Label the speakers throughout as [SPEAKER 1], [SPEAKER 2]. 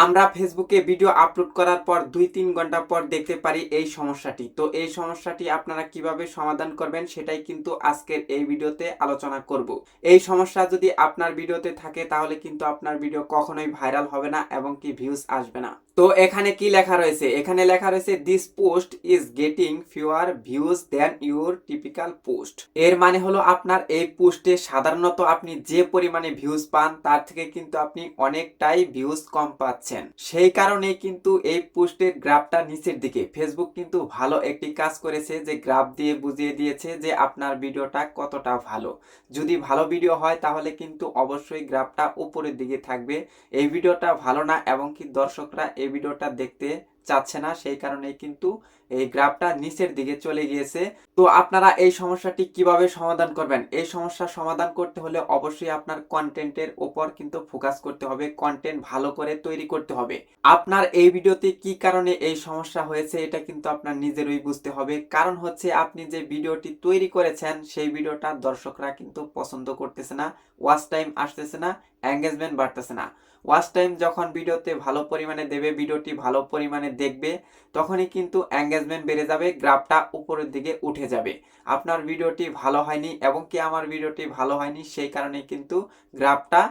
[SPEAKER 1] আমরা ফেসবুকে video upload করার পর 2-3 ঘন্টা পর দেখতে পারি এই সমস্যাটি। তো এই সমস্যাটি আপনারা কিভাবে সমাধান করবেন সেটাই কিন্তু আজকের এই ভিডিওতে আলোচনা করব। এই সমস্যা যদি আপনার ভিডিওতে থাকে তাহলে কিন্তু আপনার ভিডিও কখনোই ভাইরাল হবে না এবং কি ভিউজ আসবে না। তো এখানে কি লেখা রয়েছে? এখানে লেখা রয়েছে this post is getting fewer views than your typical post. এর মানে হলো আপনার এই পোস্টে সাধারণত আপনি যে পরিমাণে ভিউজ পান তার থেকে কিন্তু আপনি অনেকটাই ভিউজ কম পাচ্ছেন। সেই কারণেই কিন্তু এই পোস্টের গ্রাফটা নিচের দিকে। ফেসবুক কিন্তু ভালো একটি কাজ করেছে যে গ্রাফ দিয়ে বুঝিয়ে দিয়েছে যে আপনার ভিডিওটা কতটা ভালো। যদি ভালো ভিডিও হয় তাহলে কিন্তু অবশ্যই গ্রাফটা উপরের দিকে থাকবে। এই ভিডিওটা ভালো না এবং কি দর্শকরা এই ভিডিওটা দেখতে চাচ্ছে না, সেই কারণেই কিন্তু এই গ্রাফটা নিচের দিকে চলে গিয়েছে। তো আপনারা এই সমস্যাটি কিভাবে সমাধান করবেন? এই সমস্যার সমাধান করতে হলে অবশ্যই আপনার কন্টেন্টের উপর কিন্তু ফোকাস করতে হবে, কন্টেন্ট ভালো করে তৈরি করতে হবে। আপনার এই ভিডিওতে কি কারণে এই সমস্যা হয়েছে এটা কিন্তু আপনার নিজেরই বুঝতে হবে। কারণ হচ্ছে আপনি যে ভিডিওটি তৈরি করেছেন সেই ভিডিওটা দর্শকরা কিন্তু পছন্দ করতেছে না, ওয়াচ টাইম আসতেছে না, এঙ্গেজমেন্ট বাড়তেছে না। ওয়াচ টাইম যখন ভিডিওতে ভালো পরিমাণে দেবে, ভিডিওটি ভালো পরিমাণে দেখবে, তখনই কিন্তু এঙ্গেজমেন্ট বেড়ে যাবে, গ্রাফটা উপরের দিকে উঠে যাবে। আপনার ভিডিওটি ভালো হয়নি এবং কি আমার ভিডিওটি ভালো হয়নি, সেই কারণে কিন্তু গ্রাফটা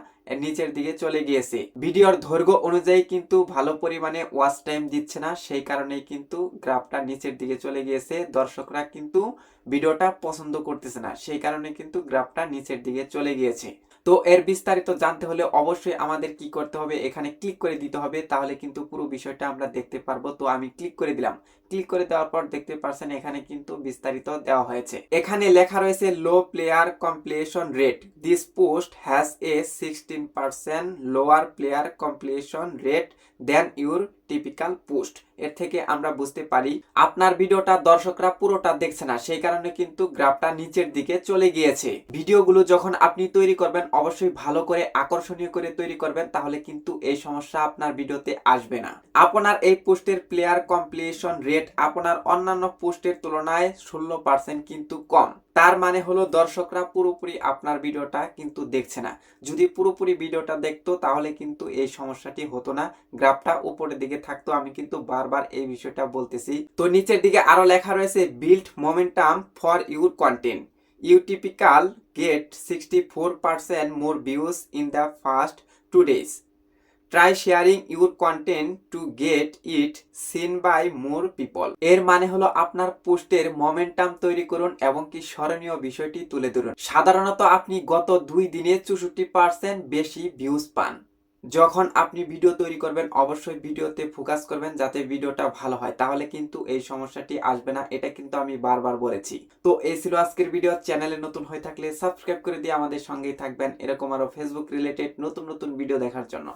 [SPEAKER 1] নিচের দিকে চলে গিয়েছে। ভিডিওর দৈর্ঘ্য অনুযায়ী কিন্তু ভালো পরিমাণে ওয়াচ টাইম দিচ্ছে না, সেই কারণেই কিন্তু গ্রাফটা নিচের দিকে চলে গিয়েছে। দর্শকরা কিন্তু ভিডিওটা পছন্দ করতেছে না, সেই কারণে কিন্তু গ্রাফটা নিচের দিকে চলে গিয়েছে। তো এর বিস্তারিত জানতে হলে অবশ্যই আমাদের কি করতে হবে, এখানে ক্লিক করে দিতে হবে, তাহলে কিন্তু পুরো বিষয়টা আমরা দেখতে পারবো। তো আমি ক্লিক করে দিলাম। ক্লিক করে দেওয়ার পর দেখতে পারছেন এখানে কিন্তু বিস্তারিত দেওয়া হয়েছে। এখানে লেখা রয়েছে low player completion rate, this post has a 16% lower player completion rate than your typical post. এর থেকে আমরা বুঝতে পারি আপনার ভিডিওটা দর্শকরা পুরোটা দেখছে না, সেই কারণে কিন্তু গ্রাফটা নিচের দিকে চলে গিয়েছে। ভিডিওগুলো যখন আপনি তৈরি করবেন অবশ্যই ভালো করে আকর্ষণীয় করে তৈরি করবেন, তাহলে কিন্তু এই সমস্যা আপনার ভিডিওতে আসবে না। আপনার এই পোস্টের প্লেয়ার কমপ্লিশন রেট আপনার অন্যান্য পোস্টের তুলনায় 16% কিন্তু কম। তার মানে হলো দর্শকরা পুরোপুরি আপনার ভিডিওটা কিন্তু দেখছে না। যদি পুরোপুরি ভিডিওটা দেখতো তাহলে কিন্তু এই সমস্যাটি হতো না, গ্রাফটা উপরের দিকে থাকতো। আমি কিন্তু বারবার এই বিষয়টা বলতেছি। তো নিচের দিকে আরো লেখা রয়েছে build momentum for your content, you typical get 64% more views in the first 2 days, try sharing your content to get it seen by more people. এর মানে হলো আপনার পোস্টের মোমেন্টাম তৈরি করুন এবং কি স্মরণীয় বিষয়টি তুলে ধরুন। সাধারণত আপনি গত 2 দিনে 64% বেশি ভিউজ পান। যখন আপনি ভিডিও তৈরি করবেন অবশ্যই ভিডিওতে ফোকাস করবেন যাতে ভিডিওটা ভালো হয়, তাহলে কিন্তু এই সমস্যাটি আসবে না। এটা কিন্তু আমি বারবার বলেছি। তো এই ছিল আজকের ভিডিও। চ্যানেলে নতুন হয়ে থাকলে সাবস্ক্রাইব করে দিয়ে আমাদের সঙ্গেই থাকবেন এরকম আরো ফেসবুক রিলেটেড নতুন নতুন ভিডিও দেখার জন্য।